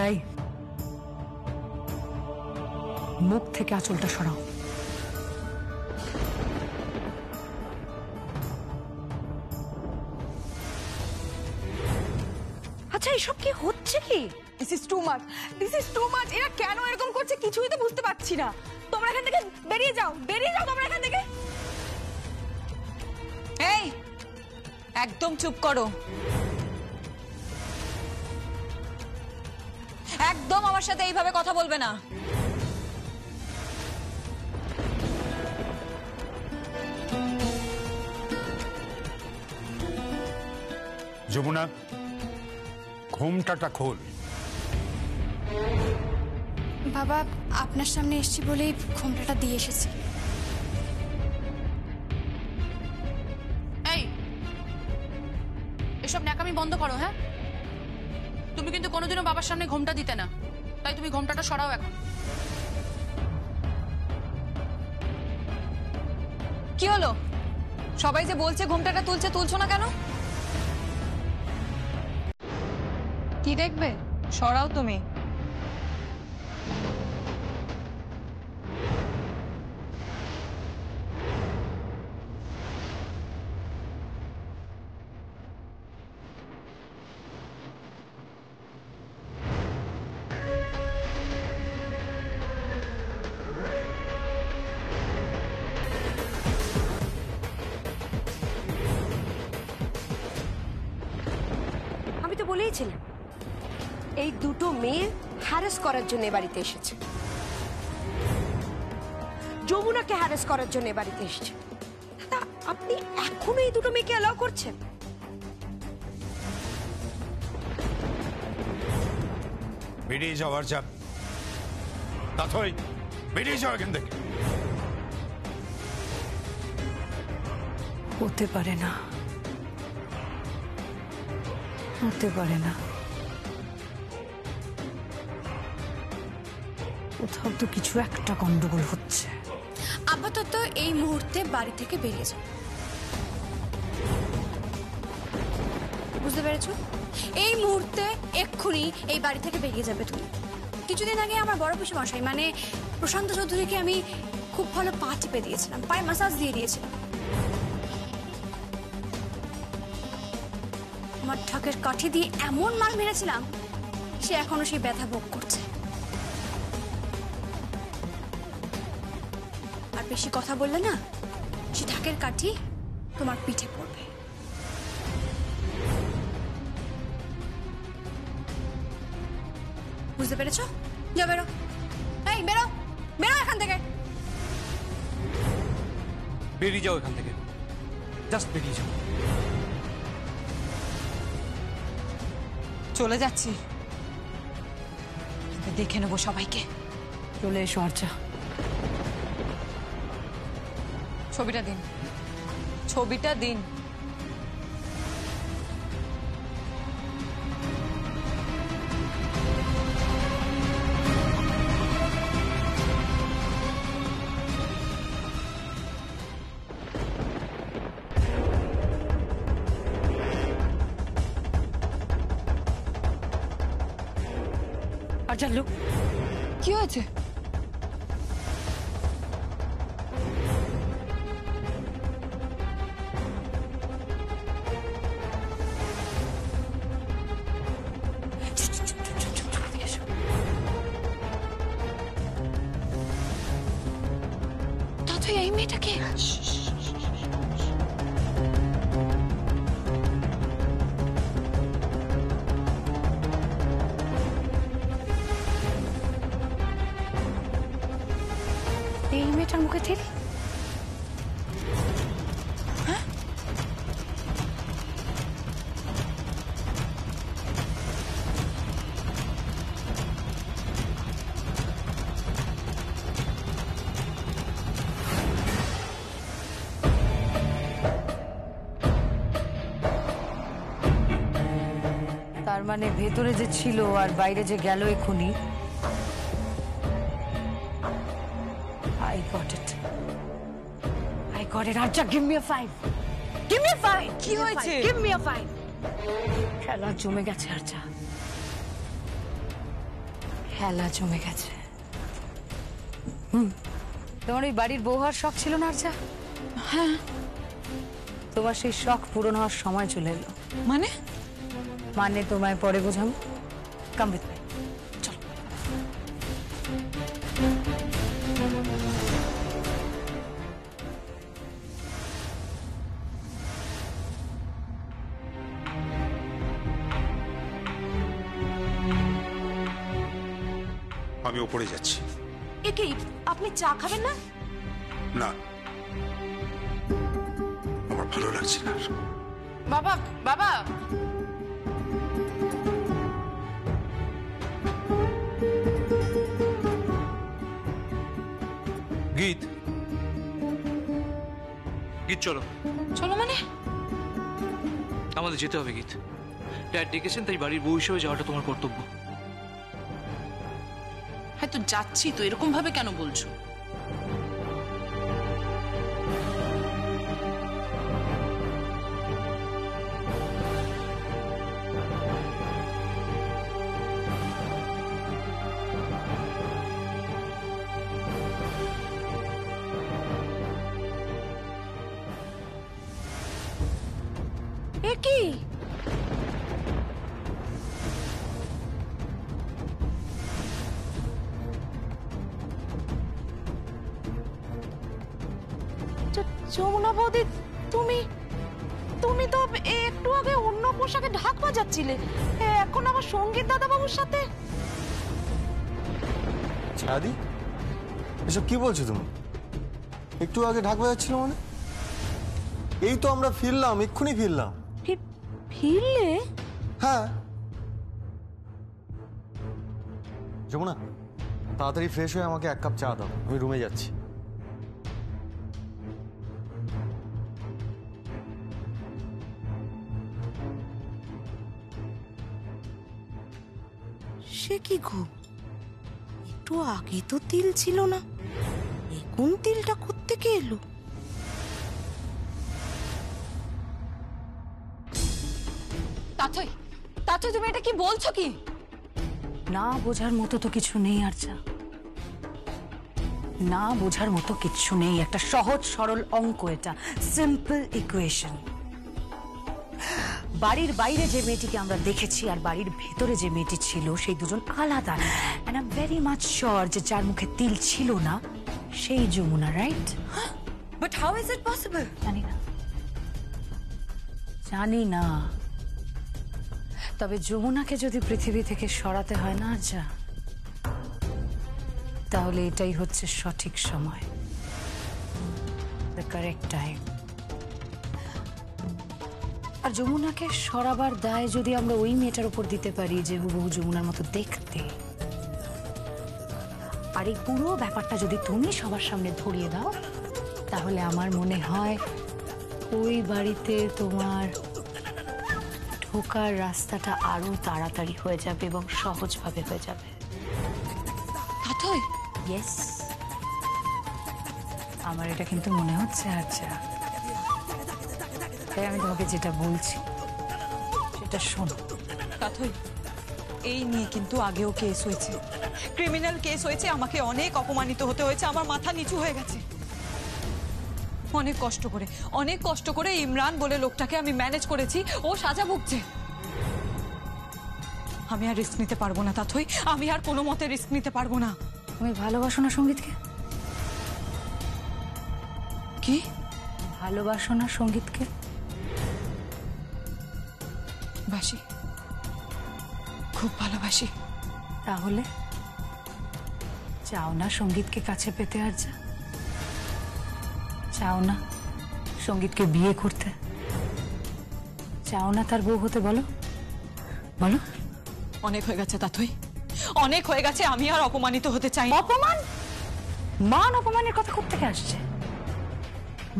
এই মুখ থেকে আঁচলটা সরাও। আচ্ছা এসব কি হচ্ছে কি? This is too much, this is too much. এরা কেন এরকম করছে কিছুই তো বুঝতে পারছি না। তোমরা এখান থেকে বেরিয়ে যাও, বেরিয়ে যাও তোমরা এখান থেকে। এই একদম চুপ করো, একদম আমার সাথে এইভাবে কথা বলবে না। যমুনা, ঘোমটাটা খোল। বাবা আপনার সামনে এসেছি বলেই ঘোমটাটা দিয়ে এসেছি। এই এসব ন্যাকামি বন্ধ করো। হ্যাঁ, তুমি কিন্তু কোনোদিনও বাবার সামনে ঘোমটা দিতে না, তাই তুমি ঘোমটাটা সরাও এখন। কি হলো? সবাই যে বলছে ঘোমটাটা তুলছে, তুলছো না কেন? কি দেখবে? সরাও তুমি। আমি তো বলেইছিলাম এই দুটো মেয়ে হ্যারাস করার জন্য বাড়িতে এসেছে, যমুনাকে হ্যারাস করার জন্য বাড়িতে এসেছে। তা আপনি এখনো এই দুটো মেয়েকে অ্যালাউ করছেন? বেরিয়ে যাওয়ার যা, তাই বেরিয়ে যাও এখান থেকে। হতে পারে না, হতে পারে না। কোথাও তো কিছু একটা গন্ডগোল হচ্ছে। আপাতত এই মুহূর্তে বাড়ি থেকে বেরিয়ে যাও, বুঝতে পেরেছো? এই মুহূর্তে এক্ষুনি এই বাড়ি থেকে বেরিয়ে যাবে তুমি। কিছুদিন আগে আমার বড় পিসি মশাই মানে প্রশান্ত চৌধুরীকে আমি খুব ভালো পা টিপে দিয়েছিলাম, পায়ে মাসাজ দিয়ে দিয়েছিলাম। আমার ঢাকের কাঠি দিয়ে এমন মার মেরেছিলাম, সে এখনো সেই ব্যথা ভোগ করছে। আর বেশি কথা বললে না, সে ঢাকের কাঠি তোমার পিঠে পড়বে। বুঝতে পেরেছো? যাও বেরো, এই বেরো, বেরো এখান থেকে। বেরিয়ে যাও এখান থেকে, জাস্ট বেরিয়ে যাও। চলে যাচ্ছি, দেখে নেবো সবাইকে। চলে এসো আর্চা। ছবিটা দিন, ছবিটা দিন। আর্চা লোক কি হয়েছে? দাদু এই মেয়েটাকে এই মেয়েটার মুখে তেল। তার মানে ভেতরে যে ছিল আর বাইরে যে গেল এক্ষুনি। I got it. I got it. Archa, give me a 5. Give me a 5. কি হয়েছে? Give me a 5. খেলা জমে গেছে আর্চা। খেলা জমে গেছে। তোমার ওই বাড়ির বউ হওয়ার শখ ছিল না আরজা? হ্যাঁ। তোমার সেই শখ পূরণ হওয়ার সময় চলে এলো। মানে তোমায় পরে বোঝাবো। কাম উইথ মি, চলো। আমি ওপরে যাচ্ছি। এ কি, আপনি চা খাবেন না? না, আমার ভালো লাগছে না। বাবা বাবা, গীত, গীত চলো। চলো মানে? আমাদের যেতে হবে গীত। ড্যাড ডেকেছেন, তাই বাড়ির বউ হিসেবে যাওয়াটা তোমার কর্তব্য। হ্যাঁ তো যাচ্ছি তো, এরকম ভাবে কেন বলছো? এ কি, যমুনা বৌদি, তুমি তুমি তো একটু আগে অন্য পোশাকে ঢাক বাজাচ্ছিলে, এখন আবার সঙ্গীত দাদা বাবুর সাথে। ছাদি, এসব কি বলছো তুমি? একটু আগে ঢাক বাজাচ্ছিল মানে? এই তো আমরা ফিরলাম, এক্ষুনি ফিরলাম। ফিরলে? হ্যাঁ। যমুনা, তাড়াতাড়ি ফ্রেশ হয়ে আমাকে 1 কাপ চা দাও, আমি রুমে যাচ্ছি। সে কি গো, একটু আগে তো তিল ছিল না, এখন তিলটা কোত্থেকে এলো? তাথই, তাথই তুমি এটা কি বলছো কি? না বোঝার মতো তো কিছু নেই আরজা, না বোঝার মতো কিছু নেই। একটা সহজ সরল অঙ্ক, এটা সিম্পল ইকুয়েশন। বাড়ির বাইরে যে মেয়েটিকে আমরা দেখেছি আর বাড়ির ভেতরে যে মেয়েটি ছিল, সেই দুজন আলাদা। And I am very much sure যে যার মুখে তিল ছিল না সেই Jamuna, right? But how is it possible? জানি না, জানি না। তবে যমুনাকে যদি পৃথিবী থেকে সরাতে হয় না আরজা, তাহলে এটাই হচ্ছে সঠিক সময়, দ্য কারেক্ট টাইম। আর যমুনাকে সরাবার দায় যদি আমরা ওই মেয়েটার উপর দিতে পারি যে হুবহু যমুনার মতো দেখতে, আর এই পুরো ব্যাপারটা যদি তুমি সবার সামনে ধরিয়ে দাও, তাহলে আমার মনে হয় ওই বাড়িতে তোমার ঢোকার রাস্তাটা আরো তাড়াতাড়ি হয়ে যাবে এবং সহজভাবে হয়ে যাবে। তাথই, ইয়েস, আমার এটা কিন্তু মনে হচ্ছে। আচ্ছা, তাই আমি তোমাকে যেটা বলছি সেটা শোনো। তাথই, এই নিয়ে কিন্তু আগেও কেস হয়েছে, ক্রিমিনাল কেস হয়েছে, আমাকে অনেক অপমানিত হতে হয়েছে, আমার মাথা নিচু হয়ে গেছে। অনেক কষ্ট করে ইমরান বলে লোকটাকে আমি ম্যানেজ করেছি, ও সাজা ভুগছে। আমি আর রিস্ক নিতে পারবো না তাথই, আমি আর কোনো মতে রিস্ক নিতে পারবো না। তুমি ভালোবাসো না সঙ্গীতকে? কি ভালোবাসো না সঙ্গীতকে? বাসি, খুব ভালোবাসি। তাহলে চাও না সঙ্গীতকে কাছে পেতে? আর চাও না সঙ্গীতকে বিয়ে করতে? চাও না তার বউ হতে? বলো বলো। অনেক হয়ে গেছে তাথই, অনেক হয়ে গেছে, আমি আর অপমানিত হতে চাই। অপমান? মান অপমানের কথা কোত্থেকে আসছে?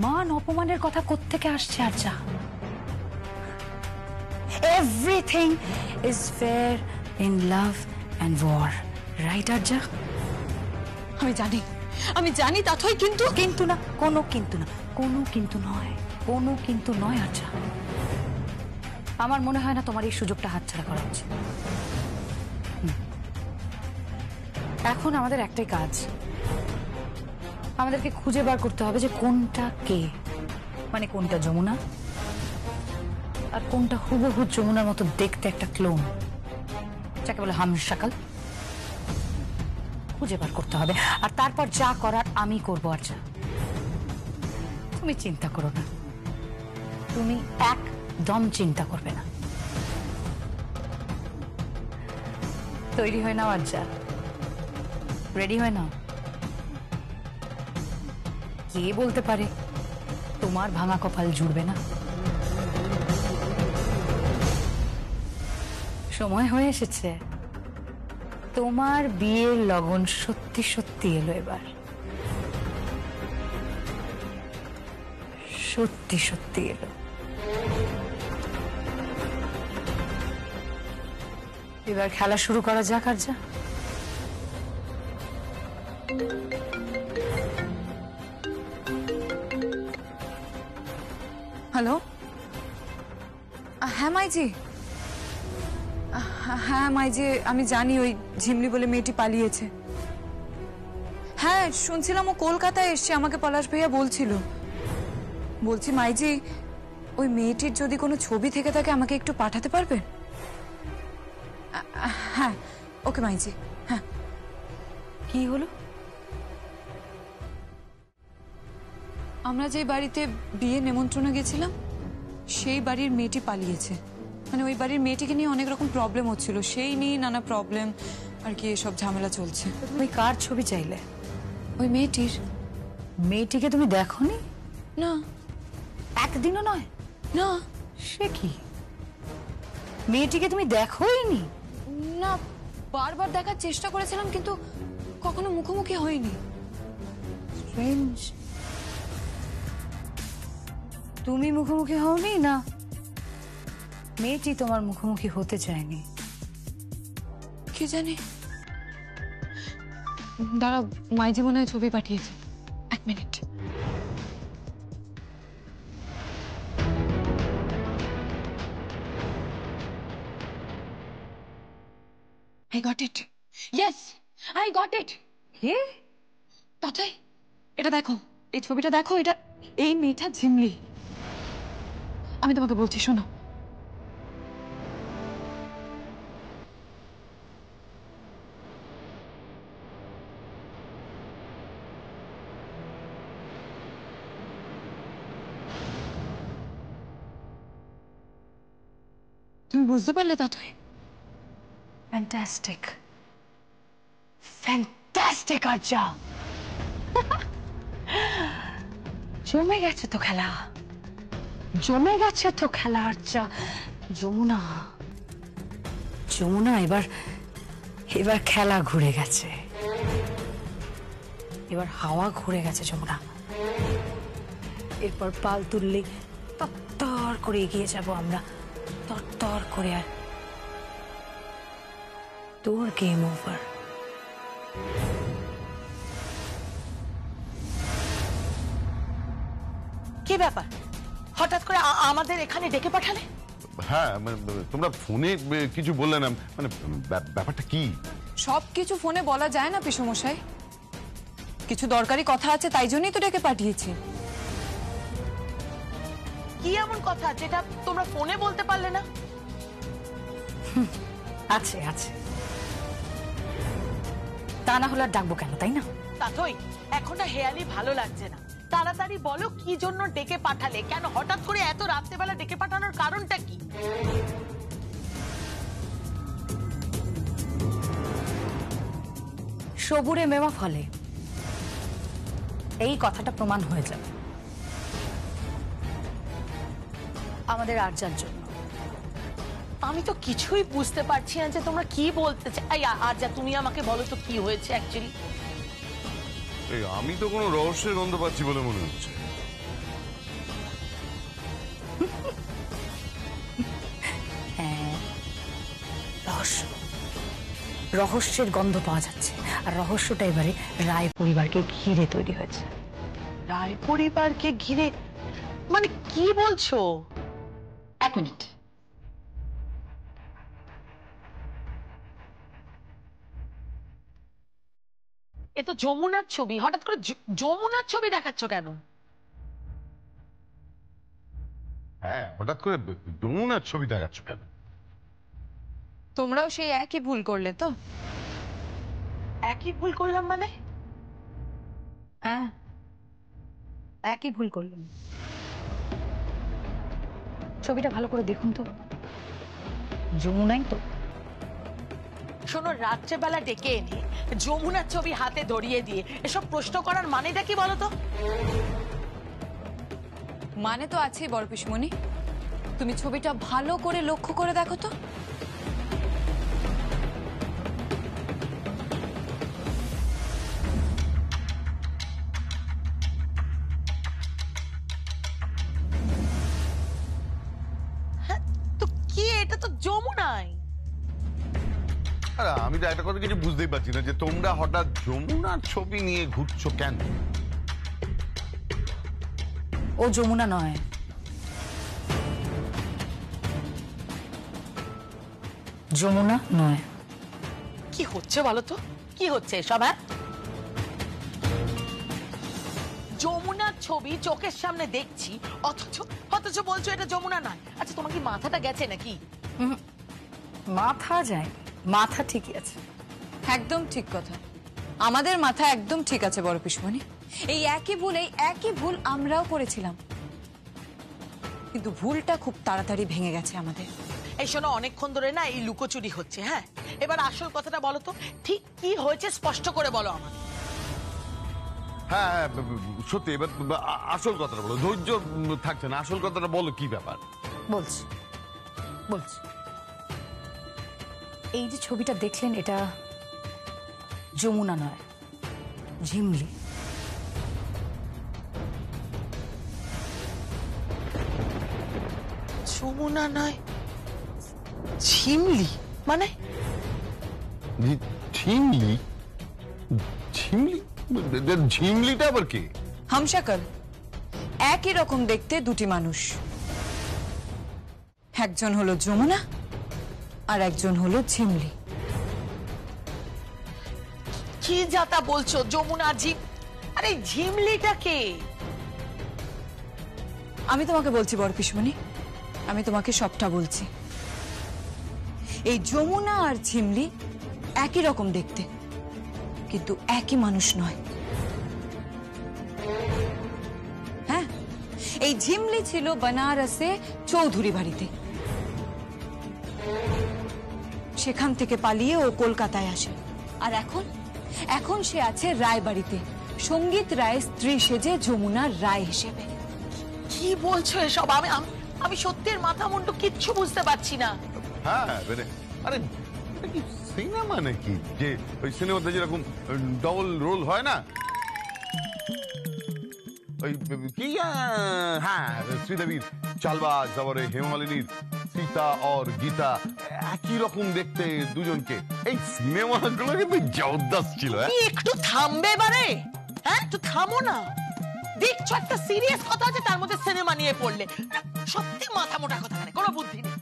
মান অপমানের কথা কোত্থেকে আসছে? আর যা, everything is fair in love and war, right? আর যা, আমি জানি তাথই, কিন্তু কিন্তু না, কোনো কিন্তু না, কোনো কিন্তু নয়, কোনো কিন্তু নয়। আচ্ছা, আমার মনে হয় না তোমার এই সুযোগটা হাতছাড়া করা উচিত। এখন আমাদের একটাই কাজ, আমাদেরকে খুঁজে বার করতে হবে যে কোনটা কে, মানে কোনটা যমুনা আর কোনটা হুবহু যমুনার মতো দেখতে একটা ক্লোন, যাকে বলে হামশাকাল। খুঁজে বার করতে হবে, আর তারপর যা করার আমি করবো। আর যা, তুমি চিন্তা করো না, তুমি একদম চিন্তা করবে না। তৈরি হয় নাও আর যা, রেডি হয় নাও। কে বলতে পারে তোমার ভাঙা কপাল জুড়বে না? সময় হয়ে এসেছে, তোমার বিয়ের লগন সত্যি সত্যি এলো এবার, সত্যি সত্যি এলো। এবার খেলা শুরু করা যাক। আর যা, হ্যালো, হ্যাঁ মাইজি। হ্যাঁ মাইজি, আমি জানি ওই ঝিমলি বলে মেয়েটি পালিয়েছে। হ্যাঁ শুনছিলাম ও কলকাতায় এসছে, আমাকে পলাশ ভাইয়া বলছিল। বলছি মাইজি, ওই মেয়েটির যদি কোনো ছবি থেকে থাকে আমাকে একটু পাঠাতে পারবেন? হ্যাঁ ওকে মাইজি। হ্যাঁ, কি হলো? আমরা যে বাড়িতে বিয়ে নেমন্ত্রণে গেছিলাম সেই বাড়ির মেয়েটি পালিয়েছে। মানে ওই বাড়ির মেয়েটিকে নিয়ে অনেক রকম প্রবলেম হচ্ছিল, সেই নিয়ে নানা প্রবলেম আর কি, এসব ঝামেলা চলছে। তুমি কার ছবি চাইলে? ওই মেয়েটির। মেয়েটিকে তুমি দেখোনি? না। একদিনও নয়? না। সে কি, মেয়েটিকে তুমি দেখোইনি? না, বারবার দেখার চেষ্টা করেছিলাম কিন্তু কখনো মুখোমুখি হয়নি। স্ট্রেঞ্জ। তুমি মুখোমুখি হওনি না মেয়েটি তোমার মুখোমুখি হতে চায়নি? কি জানি, দাঁড়া, মাইজি মনে হয় ছবি পাঠিয়েছে। এক minute. I got it. Yes, I got it. কে? তাতাই, এটা দেখো, এই ছবিটা দেখো, এটা এই মেয়েটা ঝিমলি। আমি তোমাকে বলছি, শোনো। তুমি বুঝতে পারলে তাতাই? Fantastic, fantastic Arya. জমে গেছে তো খেলা, জমে গেছে তো খেলা আর্যা। যমুনা, যমুনা, এবার এবার খেলা ঘুরে গেছে, এবার হাওয়া ঘুরে গেছে যমুনা। এরপর পাল তুললে তর করে এগিয়ে যাব আমরা, তর করে। আর তোর গেম ওভার। কি ব্যাপার, হঠাৎ করে আমাদের এখানে ডেকে পাঠালে? হ্যাঁ তোমরা ফোনে কিছু বললে না, মানে ব্যাপারটা কি? সবকিছু ফোনে বলা যায় না পিসমশাই, কিছু দরকারি কথা আছে, তাই জন্যই তো ডেকে পাঠিয়েছি। কি এমন কথা যেটা তোমরা ফোনে বলতে পারলে না? আছে আছে, তা না হলে আর ডাকবো কেন, তাই না? তাতই এখন না হেয়ালি ভালো লাগছে না, তাড়াতাড়ি বলো কি জন্য ডেকে পাঠালে, কেন হঠাৎ করে এত রাত্রেবেলা ডেকে পাঠানোর কারণটা কি? সবুরে মেওয়া ফলে, এই কথাটা প্রমাণ হয়ে যাবে আমাদের আর্যার জন্য। আমি তো কিছুই বুঝতে পারছি না যে তোমরা কি বলতে চাই। আর যা তুমি আমাকে বলো তো কি হয়েছে অ্যাকচুয়ালি। আমি তো কোনো রহস্যের গন্ধ পাচ্ছি বলে মনে হচ্ছে। হ্যাঁ, রহস্য, রহস্যের গন্ধ পাওয়া যাচ্ছে, আর রহস্যটা এবারে রায় পরিবারকে ঘিরে তৈরি হয়েছে। রায় পরিবারকে ঘিরে মানে কি বলছো? এক মিনিট। এ তো যমুনার ছবি, হঠাৎ করে যমুনার ছবি দেখাচ্ছ কেন? হ্যাঁ, হঠাৎ করে যমুনার ছবি দেখাচ্ছ কেন? তোমরাও সেই একই ভুল করলে তো? একই ভুল করলাম মানে? হ্যাঁ, একই ভুল করলেন। ছবিটা ভালো করে দেখুন তো, যমুনাই তো। শোনো, রাত্রেবেলা ডেকে এনে যমুনার ছবি হাতে ধরিয়ে দিয়ে এসব প্রশ্ন করার মানেটা কি বলো তো? মানে তো আছেই বড় পিসমণি, তুমি ছবিটা ভালো করে লক্ষ্য করে দেখো তো। তো কি, এটা তো যমুনাই। আরে আমি তো একটা কথা কিছু বুঝতেই পারছি না যে তোমরা হঠাৎ যমুনার ছবি নিয়ে ঘুরছো কেন? ও যমুনা নয়, যমুনা নয়। কি হচ্ছে বলো তো, কি হচ্ছে এসব? হ্যাঁ, যমুনার ছবি চোখের সামনে দেখছি, অথচ অথচ বলছো এটা যমুনা নয়। আচ্ছা, তোমার কি মাথাটা গেছে নাকি? মাথা যায়, মাথা ঠিকই আছে। একদম ঠিক কথা, আমাদের মাথা একদম ঠিক আছে বড় পিসমণি। এই একই ভুল আমরাও করেছিলাম, কিন্তু ভুলটা খুব তাড়াতাড়ি ভেঙে গেছে আমাদের। এই শোনো, অনেকক্ষণ ধরে না এই লুকোচুরি হচ্ছে। হ্যাঁ, এবার আসল কথাটা বলো তো, ঠিক কি হয়েছে স্পষ্ট করে বলো আমাকে। হ্যাঁ হ্যাঁ, সত্যি এবার আসল কথাটা বলো, ধৈর্য থাকছে না, আসল কথাটা বলো, কি ব্যাপার? বলছি, এই যে ছবিটা দেখলেন, এটা যমুনা নয়, ঝিমলি। যমুনা নয়, ঝিমলি মানে? ঝিমলি? ঝিমলিটা আবার কি? হামশাকল, একই রকম দেখতে দুটি মানুষ, একজন হলো যমুনা আর একজন হলো ঝিমলি। কি যাতা বলছো? যমুনা আরে ঝিমলিটা কে? আমি তোমাকে বলছি বড় পিসমণি, আমি তোমাকে সবটা বলছি। এই যমুনা আর ঝিমলি একই রকম দেখতে, কিন্তু একই মানুষ নয়। হ্যাঁ, এই ঝিমলি ছিল বেনারসে চৌধুরী বাড়িতে, সেখান থেকে পালিয়ে ও কলকাতায় আসে। আর এখন সে আছে রায় বাড়িতে, সঙ্গীত রায়ের স্ত্রী সেজে যমুনার রায় হিসেবে। কি বলছো এসব? আমি সত্যির মাথা মুন্ডু কিচ্ছু বুঝতে পারছি না। হ্যাঁ, আরে সিনেমা নাকি, যে ওই সিনেমাতে যেরকম ডবল রোল হয় না, ওই কি, হ্যাঁ, শ্রীদেবীর চালবাজ, তারপরে হেমামালিনীর সীতা আর গীতা, একই রকম দেখতে দুজনকে। এই সিনেমাগুলো কিন্তু জবরদস্ত ছিল। একটু থামবে এবারে? হ্যাঁ, একটু থামো না। দেখছো একটা সিরিয়াস কথা আছে, তার মধ্যে সিনেমা নিয়ে পড়লে। সত্যি মাথা মোটা কথা, কোনো বুদ্ধি নেই।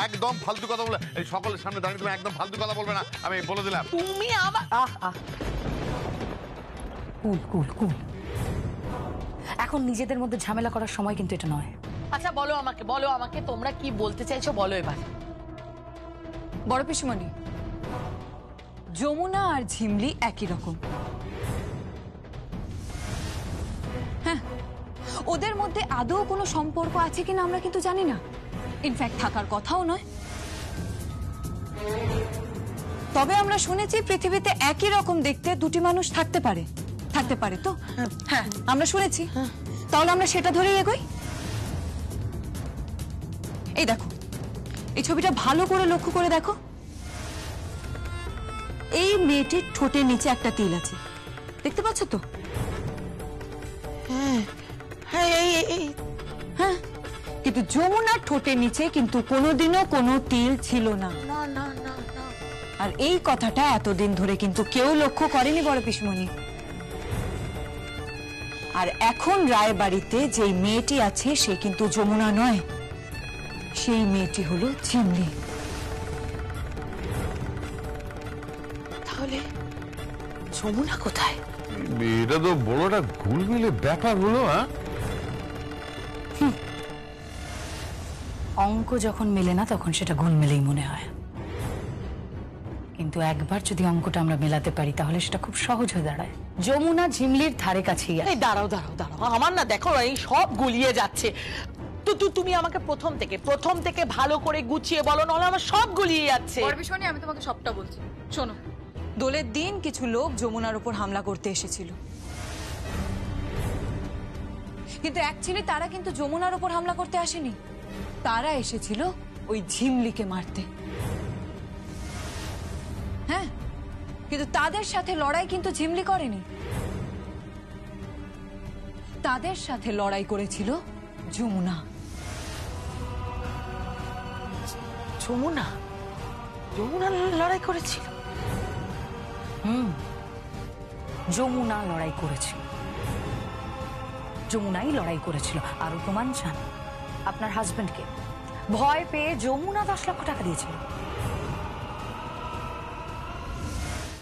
একদম ফালতু কথা বলে, এই সকলের সামনে দাঁড়িয়ে তুমি একদম ফালতু কথা বলবে না, আমি বলে দিলাম। তুমি আবার কুল। এখন নিজেদের মধ্যে ঝামেলা করার সময় কিন্তু এটা নয়। আচ্ছা, বলো আমাকে তোমরা কি বলতে চাইছো, বলো এবার। বড় পিসমণি, যমুনা আর ঝিমলি একই রকম। হ্যাঁ, ওদের মধ্যে আদৌ কোনো সম্পর্ক আছে কিনা আমরা কিন্তু জানি না, ইনফ্যাক্ট থাকার কথাও নয়। তবে আমরা শুনেছি পৃথিবীতে একই রকম দেখতে দুটি মানুষ থাকতে পারে তো? হ্যাঁ, আমরা শুনেছি। তাহলে আমরা সেটা ধরেই এগোই। এই দেখো, এই ছবিটা ভালো করে লক্ষ্য করে দেখো। এই মেয়েটির ঠোঁটের নিচে একটা তিল আছে, দেখতে পাচ্ছ তো? হ্যাঁ, কিন্তু যমুনার ঠোঁটের নিচে কিন্তু কোনোদিনও কোনো তিল ছিল না। আর এই কথাটা এতদিন ধরে কিন্তু কেউ লক্ষ্য করেনি বড় পিসমণি। আর এখন রায় বাড়িতে যেই মেয়েটি আছে সে কিন্তু যমুনা নয়, সেই মেয়েটি হলো ঝিমলি। তাহলে যমুনা কোথায়? এটা তো বড়টা ঘুলমিলে ব্যাপার হলো। হ্যাঁ, অঙ্ক যখন মেলে না তখন সেটা গোলমেলেই মনে হয়, কিন্তু একবার যদি অঙ্কটা আমরা মেলাতে পারি তাহলে সেটা খুব সহজ হয়ে দাঁড়ায়। যমুনা ঝিমলির ধারে কাছেই আছে। এই দাঁড়াও দাঁড়াও দাঁড়াও, আমার না দেখো এই সব গুলিয়ে যাচ্ছে। তো তুমি আমাকে প্রথম থেকে ভালো করে গুছিয়ে বলো, নাহলে আমার সব গুলিয়ে যাচ্ছে। বিষয় নিয়ে আমি তোমাকে সবটা বলছি, শোনো। দোলের দিন কিছু লোক যমুনার উপর হামলা করতে এসেছিল, কিন্তু অ্যাকচুয়ালি তারা কিন্তু যমুনার উপর হামলা করতে আসেনি, তারা এসেছিল ওই ঝিমলিকে মারতে। হ্যাঁ, কিন্তু তাদের সাথে লড়াই কিন্তু ঝিমলি করেনি, তাদের সাথে লড়াই করেছিল যমুনা। যমুনা লড়াই করেছিল? যমুনা লড়াই করেছিল, যমুনাই লড়াই করেছিল। আরো প্রমাণ চান? আপনার হাজবেন্ডকে ভয় পেয়ে যমুনা 10 লক্ষ টাকা দিয়েছিল।